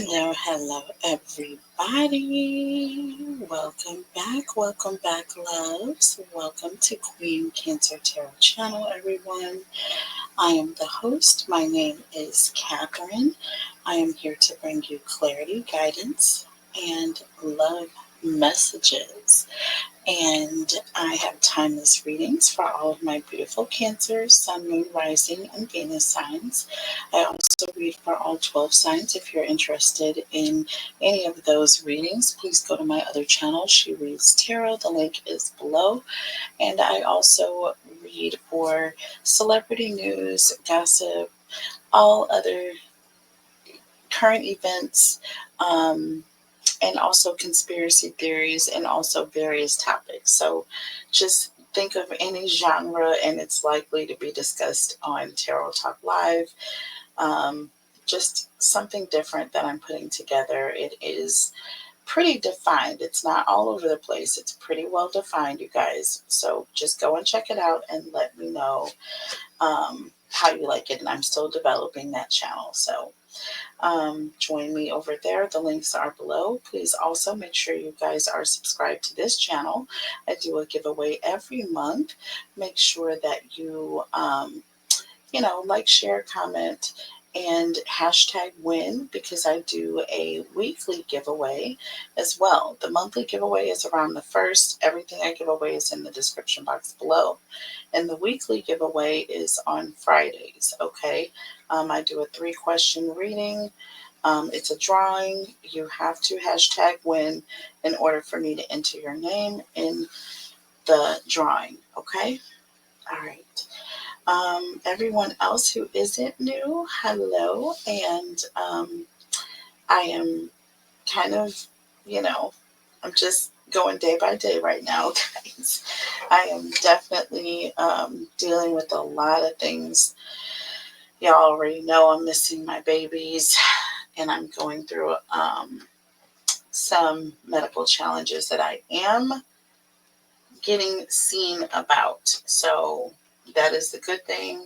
Hello, everybody. Welcome back, loves. Welcome to Queen Cancer Tarot channel, everyone. I am the host. My name is Catherine. I am here to bring you clarity, guidance, and love messages. And I have timeless readings for all of my beautiful Cancer, Sun, Moon, Rising, and Venus signs. I also read for all 12 signs. If you're interested in any of those readings, please go to my other channel, She Reads Tarot. The link is below. And I also read for celebrity news, gossip, all other current events. And also conspiracy theories and also various topics. So just think of any genre and it's likely to be discussed on Tarot Talk Live. Um, just something different that I'm putting together. It is pretty defined. It's not all over the place. It's pretty well defined, you guys. So just go and check it out and let me know how you like it. And I'm still developing that channel. So join me over there. The links are below. Please also make sure you guys are subscribed to this channel. I do a giveaway every month. Make sure that you, like, share, comment, and hashtag win, because I do a weekly giveaway as well. The monthly giveaway is around the 1st. Everything I give away is in the description box below. And the weekly giveaway is on Fridays, okay? I do a 3-question reading. It's a drawing. You have to hashtag win in order for me to enter your name in the drawing, okay? All right. Everyone else who isn't new, hello. And I am kind of, I'm just going day by day right now, guys. I am definitely dealing with a lot of things. Y'all already know I'm missing my babies, and I'm going through some medical challenges that I am getting seen about. So that is the good thing.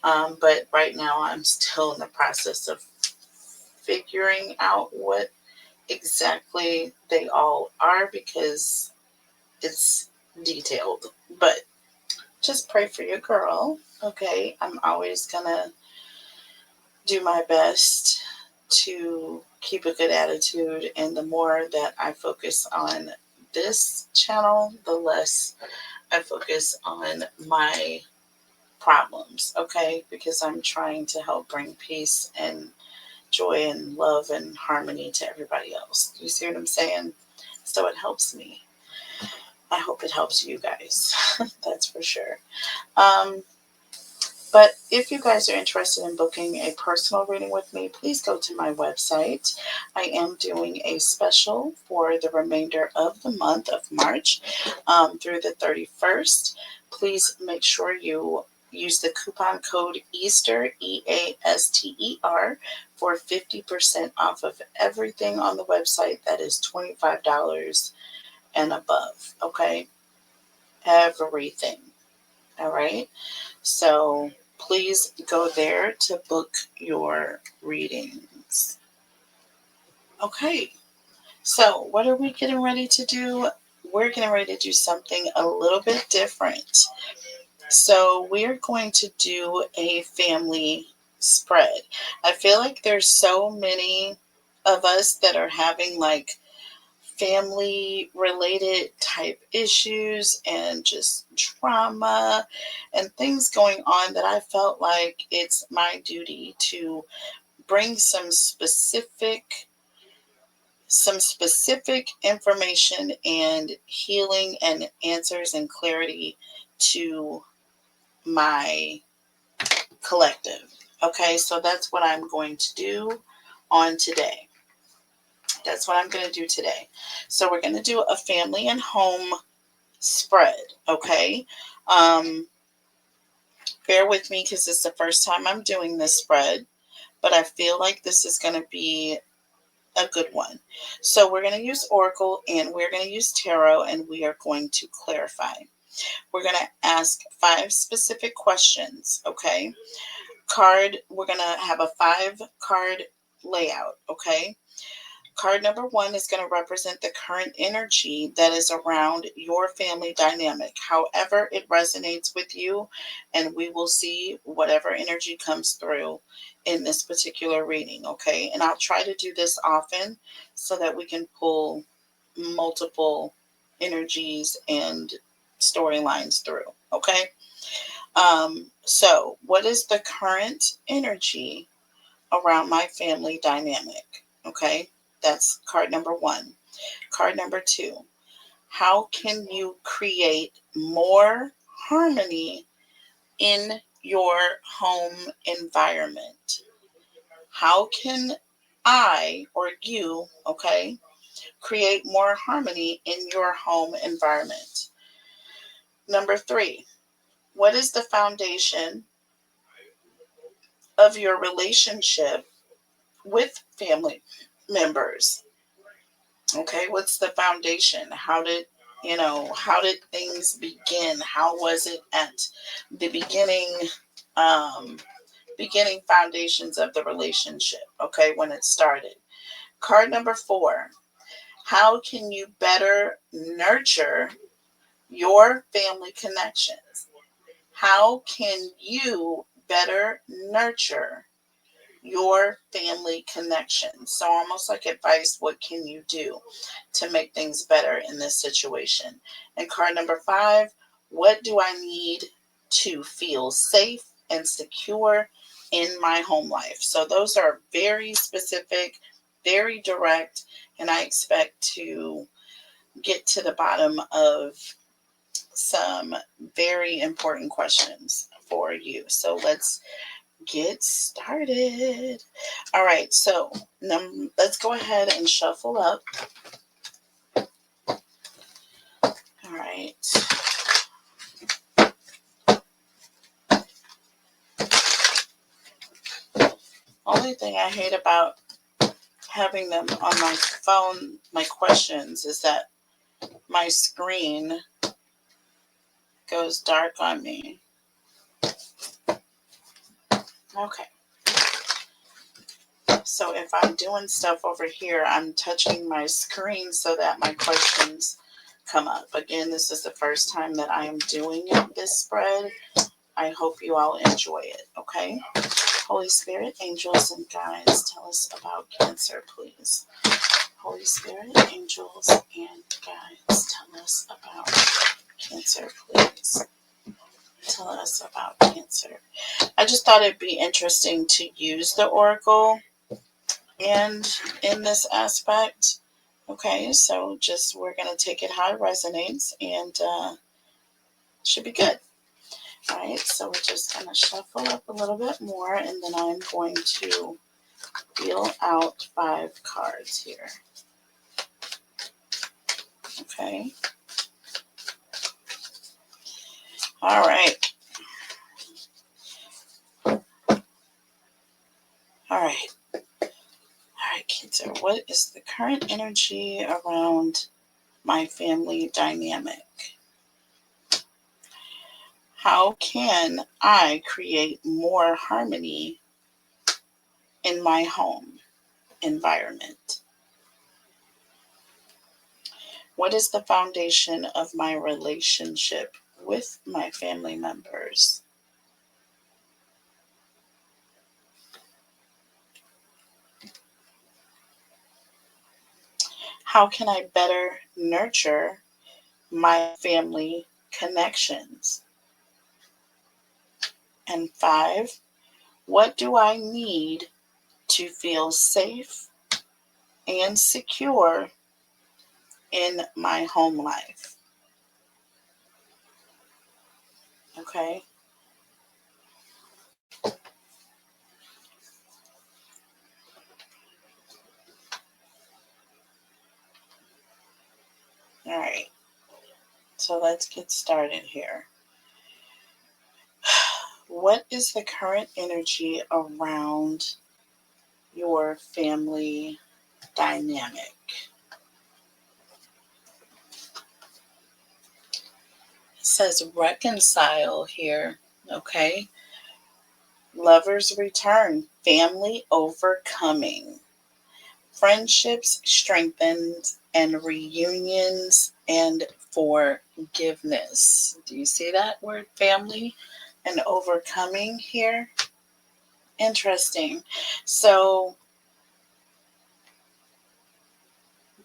But right now, I'm still in the process of figuring out what exactly they all are, because it's detailed. But just pray for your girl, okay? I'm always gonna do my best to keep a good attitude, and the more that I focus on this channel, the less I focus on my problems, okay? Because I'm trying to help bring peace and joy and love and harmony to everybody else. You see what I'm saying? So it helps me. I hope it helps you guys. That's for sure. But if you guys are interested in booking a personal reading with me, please go to my website. I am doing a special for the remainder of the month of March through the 31st. Please make sure you use the coupon code EASTER, EASTER, for 50% off of everything on the website that is $25 and above, okay? Everything, all right? So please go there to book your readings. Okay, so what are we getting ready to do? We're getting ready to do something a little bit different. So we're going to do a family spread. I feel like there's so many of us that are having like family related type issues and just trauma and things going on, that I felt like it's my duty to bring some specific information and healing and answers and clarity to my collective. Okay, so that's what I'm going to do on today. That's what I'm going to do today. So we're going to do a family and home spread, okay? Bear with me because it's the first time I'm doing this spread, but I feel like this is going to be a good one. So we're going to use Oracle and we're going to use Tarot, and we are going to clarify. We're going to ask 5 specific questions, okay? We're going to have a 5 card layout, okay? Card number 1 is going to represent the current energy that is around your family dynamic, however it resonates with you, and we will see whatever energy comes through in this particular reading, okay? And I'll try to do this often so that we can pull multiple energies and storylines through, okay? So what is the current energy around my family dynamic? Okay, that's card number 1. Card number 2, how can you create more harmony in your home environment? How can I or you, okay, create more harmony in your home environment? Number 3, what is the foundation of your relationship with family members? Okay, what's the foundation? How did things begin? How was it at the um, beginning foundations of the relationship? Okay, when it started. Card number 4, how can you better nurture your family connections? How can you better nurture your family connection? So almost like advice, what can you do to make things better in this situation? And card number 5, what do I need to feel safe and secure in my home life? So those are very specific, very direct, and I expect to get to the bottom of some very important questions for you. So let's get started. All right, so let's go ahead and shuffle up. All right. Only thing I hate about having them on my phone, my questions, is that my screen goes dark on me. Okay. So if I'm doing stuff over here, I'm touching my screen so that my questions come up. Again, this is the first time that I am doing this spread. I hope you all enjoy it, okay? Holy Spirit, angels, and guides, tell us about Cancer, please. Holy Spirit, angels, and guides, tell us about Cancer, please. Tell us about Cancer. I just thought it'd be interesting to use the Oracle and in this aspect. Okay, so just we're going to take it how it resonates, and should be good. All right, so we're just going to shuffle up a little bit more, and then I'm going to deal out 5 cards here. Okay. All right. All right. All right, Cancer. What is the current energy around my family dynamic? How can I create more harmony in my home environment? What is the foundation of my relationship with my family members? How can I better nurture my family connections? And 5, what do I need to feel safe and secure in my home life? Okay. All right. So let's get started here. What is the current energy around your family dynamic? It says reconcile here. Okay. Lovers return, family overcoming, friendships strengthened, and reunions and forgiveness. Do you see that word family and overcoming here? Interesting. So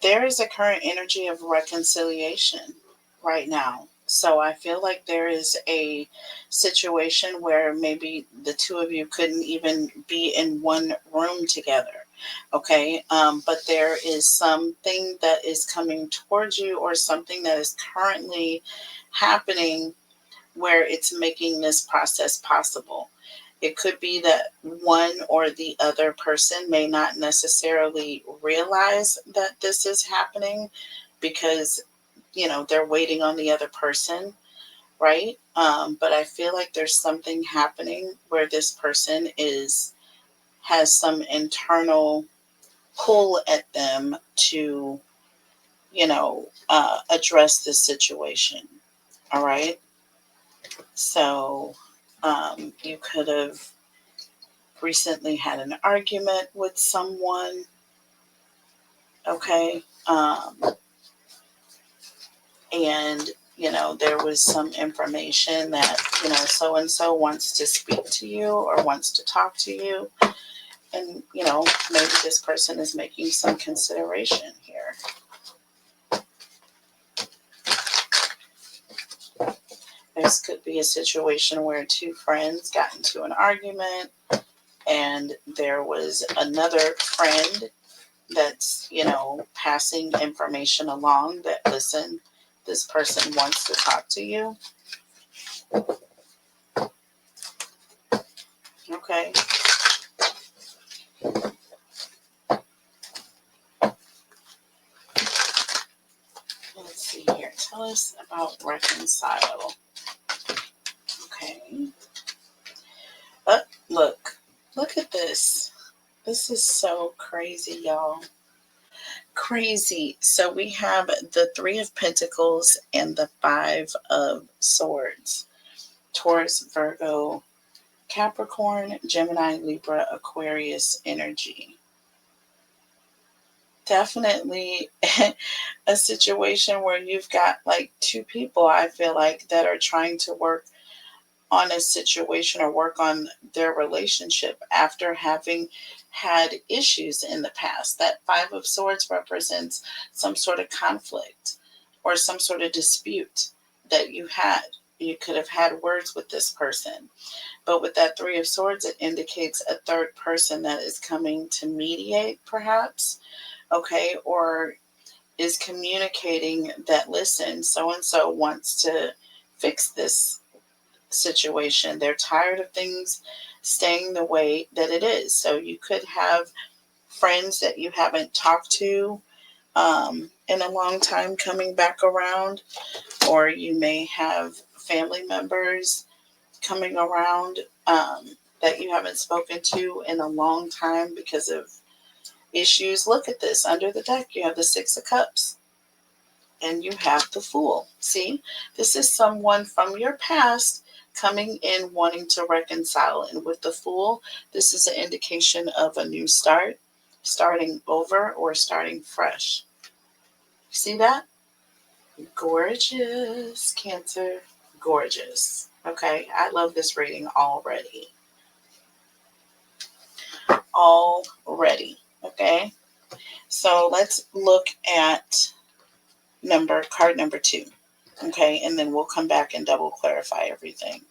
there is a current energy of reconciliation right now. So I feel like there is a situation where maybe the two of you couldn't even be in one room together. Okay. But there is something that is coming towards you, or something that is currently happening where it's making this process possible. It could be that one or the other person may not necessarily realize that this is happening because, they're waiting on the other person, right? But I feel like there's something happening where this person has some internal pull at them to, address this situation. All right. So you could have recently had an argument with someone, okay? And, there was some information that, so and so wants to speak to you or wants to talk to you. And, maybe this person is making some consideration here. This could be a situation where two friends got into an argument, and there was another friend that's, passing information along that, listen, this person wants to talk to you. Okay. Let's see here. Tell us about reconcile. Okay. Look at this. This is so crazy, y'all. Crazy. So we have the Three of Pentacles and the Five of Swords. Taurus, Virgo, Capricorn, Gemini, Libra, Aquarius energy. Definitely a situation where you've got like two people, I feel like, that are trying to work on a situation or work on their relationship after having had issues in the past. That Five of Swords represents some sort of conflict or some sort of dispute that you had. You could have had words with this person. But with that Three of Swords, it indicates a third person that is coming to mediate, perhaps, okay, or is communicating that, listen, so and so wants to fix this situation. They're tired of things staying the way that it is. So you could have friends that you haven't talked to in a long time coming back around, or you may have family members coming around that you haven't spoken to in a long time because of issues. Look at this. Under the deck, you have the Six of Cups and you have the Fool. See, this is someone from your past coming in wanting to reconcile. And with the Fool, this is an indication of a new start, starting over or starting fresh. See that? Gorgeous, Cancer. Gorgeous. Okay, I love this reading already. Already. Okay, so let's look at card number 2. Okay, and then we'll come back and double clarify everything.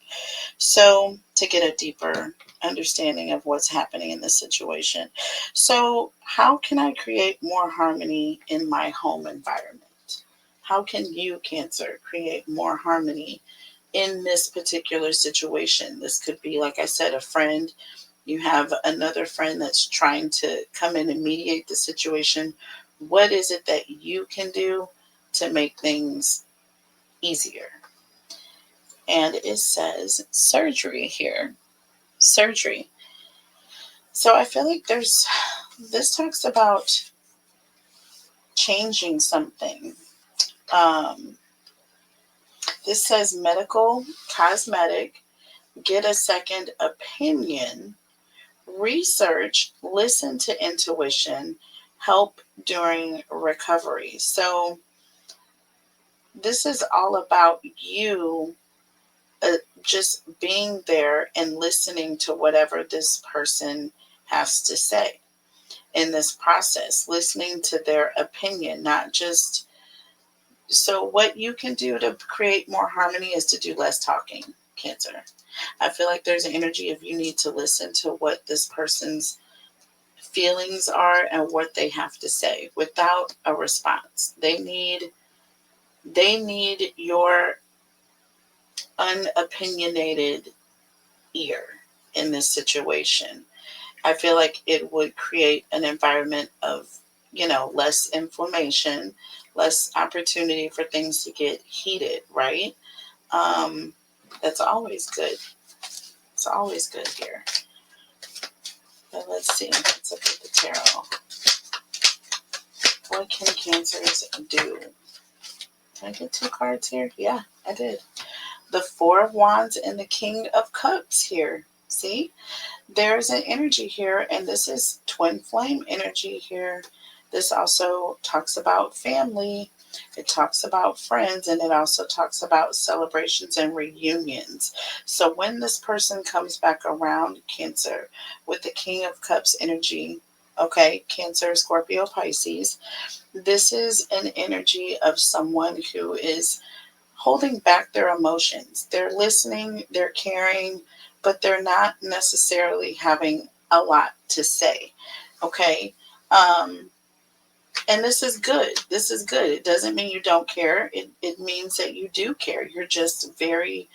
So, to get a deeper understanding of what's happening in this situation. So, how can I create more harmony in my home environment? How can you, Cancer, create more harmony in this particular situation? This could be, like I said, a friend. You have another friend that's trying to come in and mediate the situation. What is it that you can do to make things easier? And it says surgery here. Surgery. So I feel like this talks about changing something. This says medical, cosmetic, get a second opinion, research, listen to intuition, help during recovery. So this is all about you just being there and listening to whatever this person has to say in this process, listening to their opinion, not just. So, what you can do to create more harmony is to do less talking, Cancer. I feel like there's an energy of you need to listen to what this person's feelings are and what they have to say without a response. They need your unopinionated ear in this situation. I feel like it would create an environment of, less inflammation, less opportunity for things to get heated, right? Um, that's always good. It's always good here. But let's see. Let's look at the tarot. What can Cancers do? Did I get 2 cards here? Yeah, I did. The 4 of Wands and the King of Cups here. See? There's an energy here, and this is twin flame energy here. This also talks about family. It talks about friends, and it also talks about celebrations and reunions. So when this person comes back around, Cancer, with the King of Cups energy, okay, Cancer, Scorpio, Pisces, this is an energy of someone who is holding back their emotions. They're listening, they're caring, but they're not necessarily having a lot to say. Okay. And this is good. This is good. It doesn't mean you don't care. It means that you do care. You're just very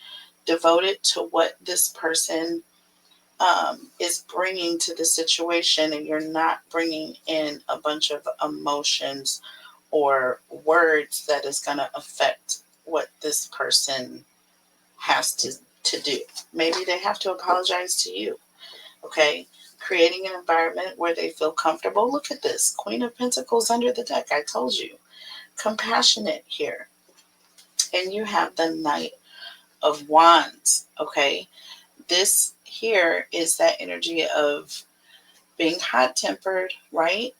devoted to what this person is bringing to the situation, and you're not bringing in a bunch of emotions or words that is going to affect what this person has to do. Maybe they have to apologize to you. Okay. Creating an environment where they feel comfortable. Look at this. Queen of Pentacles under the deck. I told you. Compassionate here. And you have the Knight of Wands. Okay. This here is that energy of being hot-tempered, right?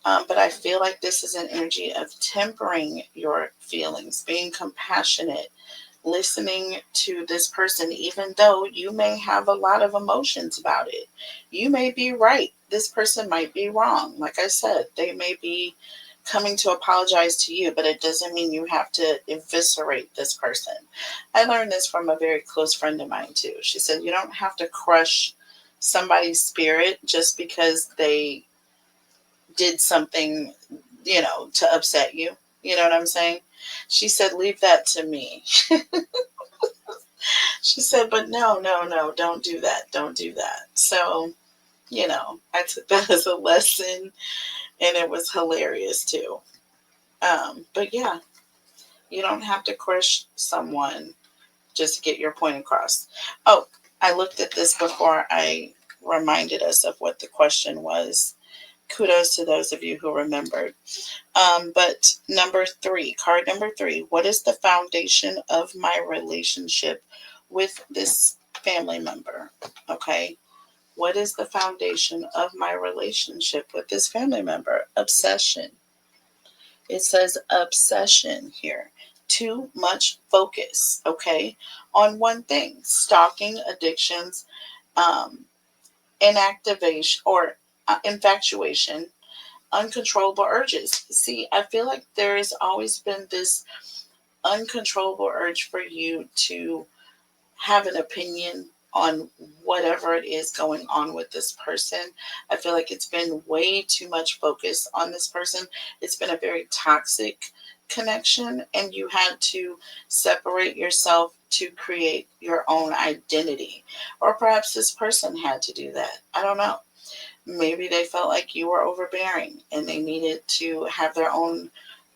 But I feel like this is an energy of tempering your feelings, being compassionate, listening to this person, even though you may have a lot of emotions about it. You may be right. This person might be wrong. Like I said, they may be coming to apologize to you, but it doesn't mean you have to eviscerate this person. I learned this from a very close friend of mine too. She said, you don't have to crush somebody's spirit just because they did something, to upset you. You know what I'm saying? She said, leave that to me. She said, but no, no, no, don't do that. Don't do that. So, I took that as a lesson, and it was hilarious too. But yeah, you don't have to crush someone just to get your point across. Oh, I looked at this before I reminded us of what the question was. Kudos to those of you who remembered. But card number 3, what is the foundation of my relationship with this family member? Okay. What is the foundation of my relationship with this family member? Obsession. It says obsession here. Too much focus, okay, on one thing. Stalking, addictions, inactivation or infatuation, uncontrollable urges. See, I feel like there has always been this uncontrollable urge for you to have an opinion on whatever it is going on with this person. I feel like it's been way too much focus on this person. It's been a very toxic connection, and you had to separate yourself to create your own identity. Or perhaps this person had to do that. I don't know. Maybe they felt like you were overbearing and they needed to have their own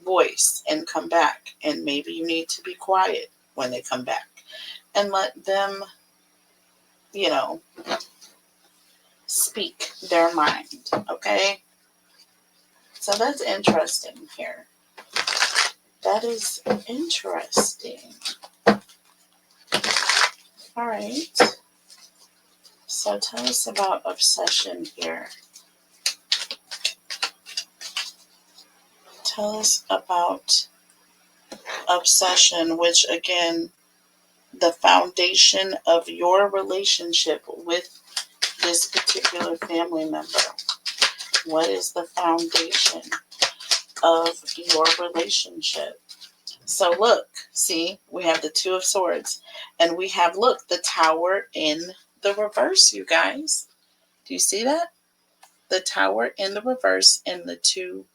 voice and come back. And maybe you need to be quiet when they come back and let them, speak their mind. Okay. So that's interesting here. That is interesting. All right. So tell us about obsession here. Tell us about obsession, which again, the foundation of your relationship with this particular family member. What is the foundation of your relationship? So look, see, we have the Two of Swords, and we have, look, the Tower in the reverse, you guys. Do you see that? The Tower in the reverse and the Two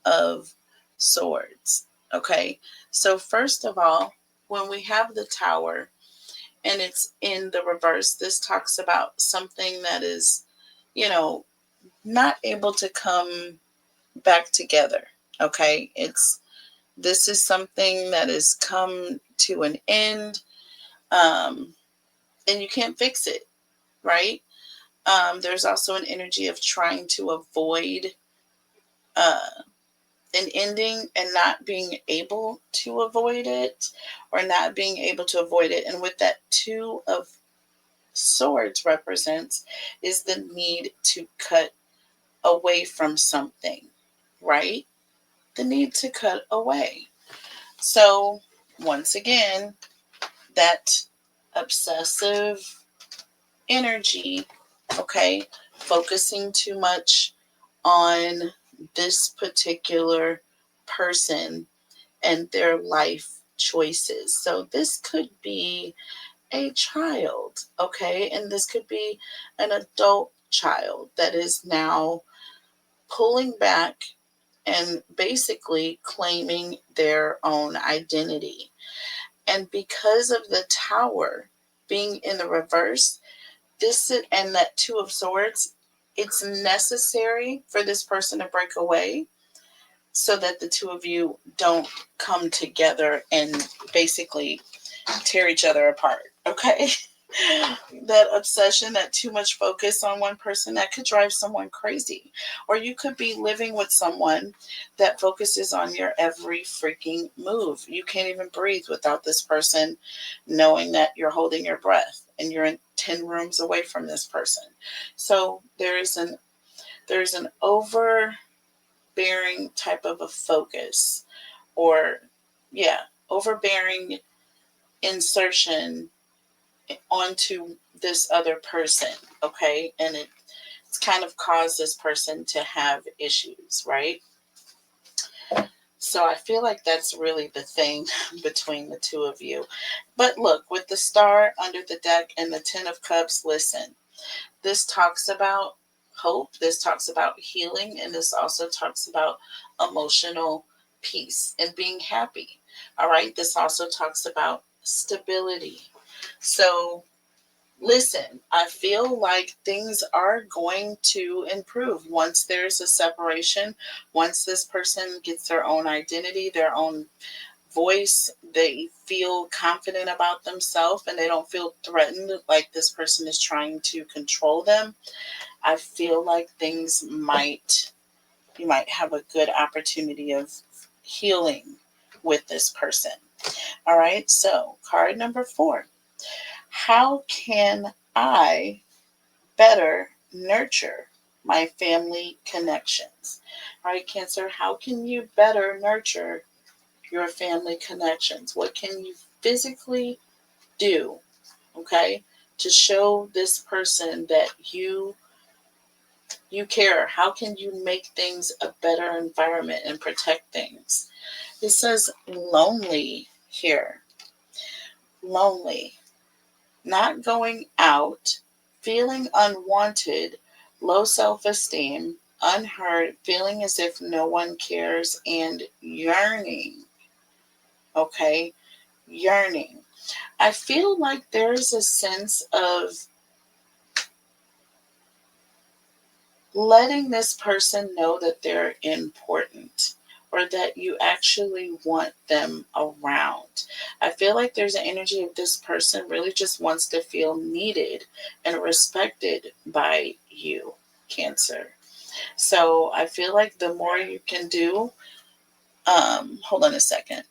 of Swords. Okay, so first of all, when we have the Tower and it's in the reverse, this talks about something that is, not able to come back together. Okay, this is something that has come to an end, and you can't fix it, right? There's also an energy of trying to avoid uh, an ending and not being able to avoid it, or not being able to avoid it. And what that Two of Swords represents is the need to cut away from something, right? The need to cut away. So, once again, that obsessive energy, okay, focusing too much on this particular person and their life choices. So, this could be a child, okay, and this could be an adult child that is now pulling back and basically claiming their own identity. And because of the Tower being in the reverse, and that Two of Swords, it's necessary for this person to break away so that the two of you don't come together and basically tear each other apart. Okay. That obsession, that too much focus on one person, that could drive someone crazy. Or you could be living with someone that focuses on your every freaking move. You can't even breathe without this person knowing that you're holding your breath and you're in 10 rooms away from this person. So there's an overbearing type of a focus, or overbearing insertion onto this other person, okay? And it's kind of caused this person to have issues, right? So I feel like that's really the thing between the two of you. But look, with the Star under the deck and the Ten of Cups, listen, this talks about hope, this talks about healing, and this also talks about emotional peace and being happy. All right, this also talks about stability. So listen, I feel like things are going to improve once there's a separation, once this person gets their own identity, their own voice, they feel confident about themselves and they don't feel threatened like this person is trying to control them. I feel like you might have a good opportunity of healing with this person. All right, so card number 4. How can I better nurture my family connections? All right, Cancer, how can you better nurture your family connections? What can you physically do, okay, to show this person that you care? How can you make things a better environment and protect things? It says lonely here. Lonely. Not going out, feeling unwanted, low self-esteem, unheard, feeling as if no one cares, and yearning. Okay, yearning. I feel like there's a sense of letting this person know that they're important, or that you actually want them around. I feel like there's an energy of this person really just wants to feel needed and respected by you, Cancer. So I feel like the more you can do, hold on a second.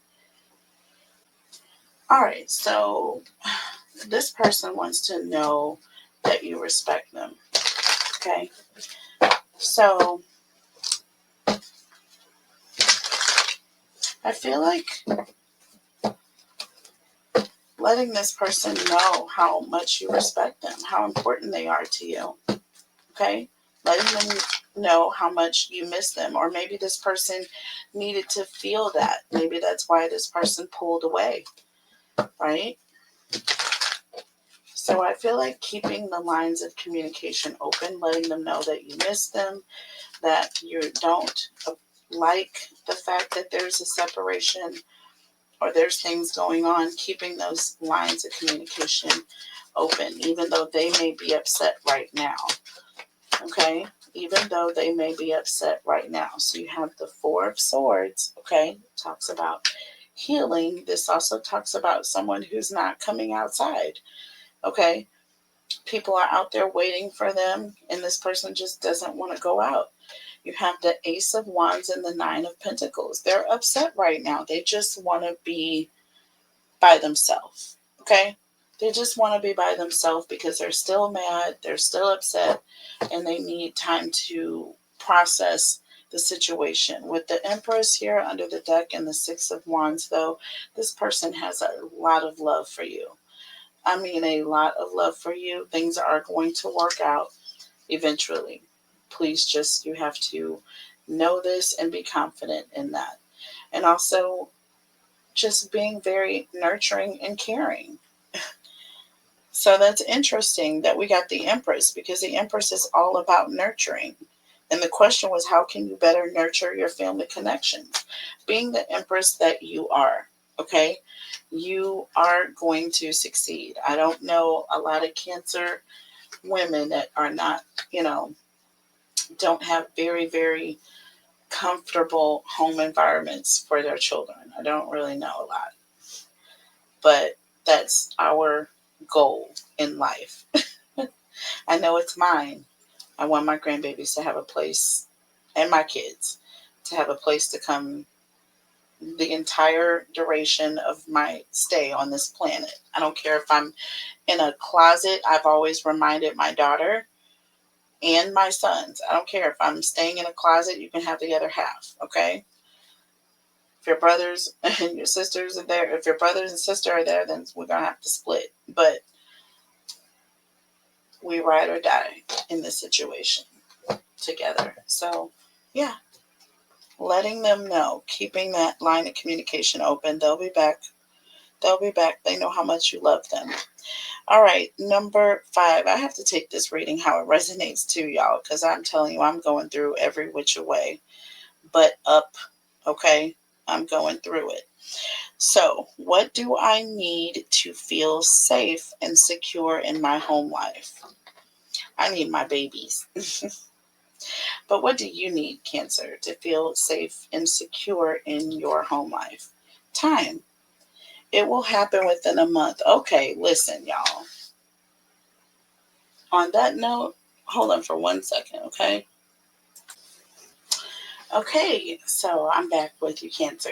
All right, so this person wants to know that you respect them. Okay? So I feel like letting this person know how much you respect them, how important they are to you. Okay? Letting them know how much you miss them. Or maybe this person needed to feel that. Maybe that's why this person pulled away. Right? So I feel like keeping the lines of communication open, letting them know that you miss them, that you don't like the fact that there's a separation or there's things going on, keeping those lines of communication open, even though they may be upset right now. Okay? Even though they may be upset right now. So you have the Four of Swords, okay? Talks about healing. This also talks about someone who's not coming outside, okay? People are out there waiting for them, and this person just doesn't want to go out. You have the Ace of Wands and the Nine of Pentacles. They're upset right now. They just want to be by themselves, okay? They just want to be by themselves because they're still mad, they're still upset, and they need time to process the situation. With the Empress here under the deck and the Six of Wands, though, this person has a lot of love for you. I mean, a lot of love for you. Things are going to work out eventually. Please just, you have to know this and be confident in that. And also, just being very nurturing and caring. So that's interesting that we got the Empress, because the Empress is all about nurturing. And the question was, how can you better nurture your family connections? Being the Empress that you are, okay, you are going to succeed. I don't know a lot of Cancer women that are not, don't have very, very comfortable home environments for their children. I don't really know a lot. But that's our goal in life. I know it's mine. I want my grandbabies to have a place, and my kids to have a place to come the entire duration of my stay on this planet. I don't care if I'm in a closet. I've always reminded my daughter and my sons, I don't care if I'm staying in a closet, you can have the other half, okay? If your brothers and your sisters are there, if your brothers and sister are there, then we're going to have to split. But we ride or die in this situation together. So, yeah, letting them know, keeping that line of communication open. They'll be back. They'll be back. They know how much you love them. All right, number 5. I have to take this reading how it resonates too, y'all, because I'm telling you, I'm going through every which way, but up, okay? I'm going through it. So, what do I need to feel safe and secure in my home life? I need my babies. But what do you need, Cancer, to feel safe and secure in your home life? Time. It will happen within a month. Okay, listen, y'all. On that note, hold on for 1 second, okay? Okay, so I'm back with you, Cancer.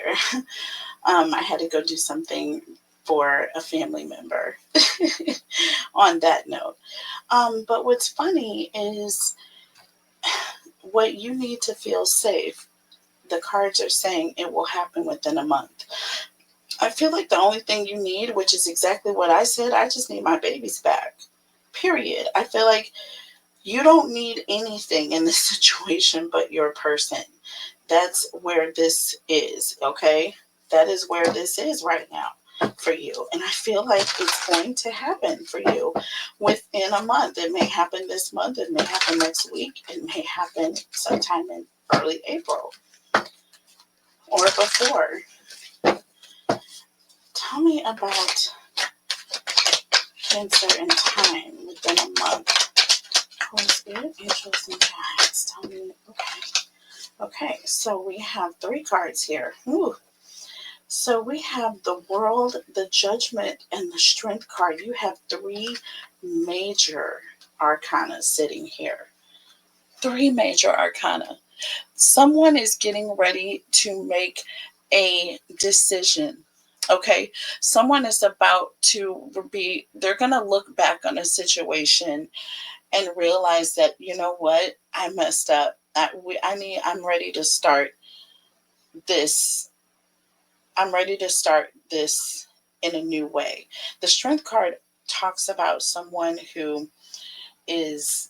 I had to go do something for a family member. On that note. But what's funny is what you need to feel safe. The cards are saying it will happen within a month. I feel like the only thing you need, which is exactly what I said, I just need my babies back. Period. I feel like you don't need anything in this situation but your person. That's where this is, okay? That is where this is right now for you. And I feel like it's going to happen for you within a month. It may happen this month. It may happen next week. It may happen sometime in early April or before. Tell me about Cancer and time within a month. Holy Spirit, angels, and guides. Tell me. Okay, so we have 3 cards here. Ooh. So we have the World, the Judgment, and the Strength card. You have 3 major arcana sitting here. 3 major arcana. Someone is getting ready to make a decision. Okay, someone is about to they're going to look back on a situation and realize that, you know what, I messed up. I'm ready to start this. I'm ready to start this in a new way. The Strength card talks about someone who is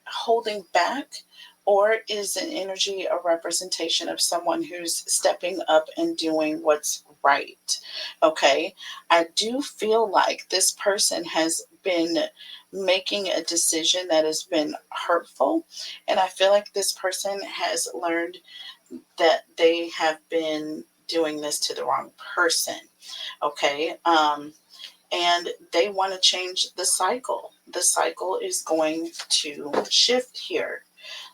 holding back, or is an energy a representation of someone who's stepping up and doing what's right. Okay, I do feel like this person has been making a decision that has been hurtful, and I feel like this person has learned that they have been doing this to the wrong person. Okay, and they want to change the cycle. The cycle is going to shift here.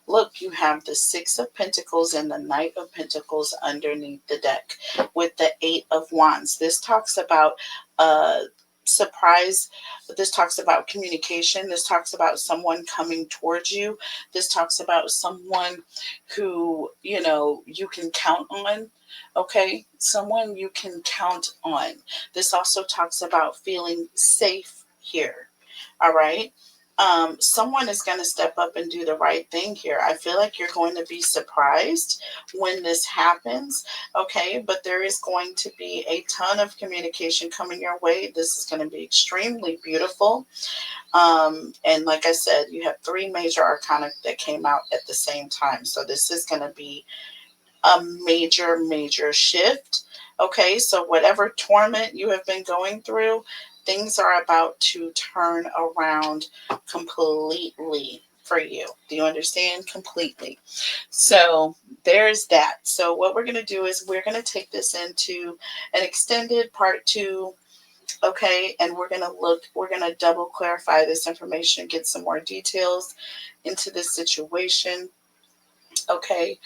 Look, you have the Six of Pentacles and the Knight of Pentacles underneath the deck with the Eight of Wands. This talks about surprise. This talks about communication. This talks about someone coming towards you. This talks about someone who, you can count on. Okay, someone you can count on. This also talks about feeling safe here. All right. Someone is going to step up and do the right thing here. I feel like you're going to be surprised when this happens. Okay, but there is going to be a ton of communication coming your way. This is going to be extremely beautiful. And like I said, you have three major arcana that came out at the same time. So this is going to be a major shift. Okay, so whatever torment you have been going through, things are about to turn around completely for you. Do you understand? Completely. So there's that. So what we're going to do is we're going to take this into an extended part 2. Okay, and we're going to double clarify this information, get some more details into this situation. Okay,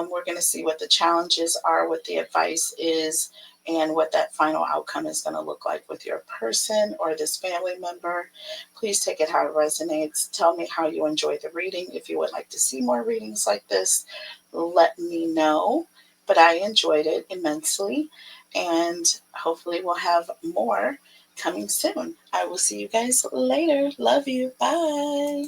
we're going to see what the challenges are, what the advice is, and what that final outcome is going to look like with your person or this family member. Please take it how it resonates. Tell me how you enjoy the reading. If you would like to see more readings like this, let me know. But I enjoyed it immensely, and hopefully we'll have more coming soon. I will see you guys later. Love you. Bye.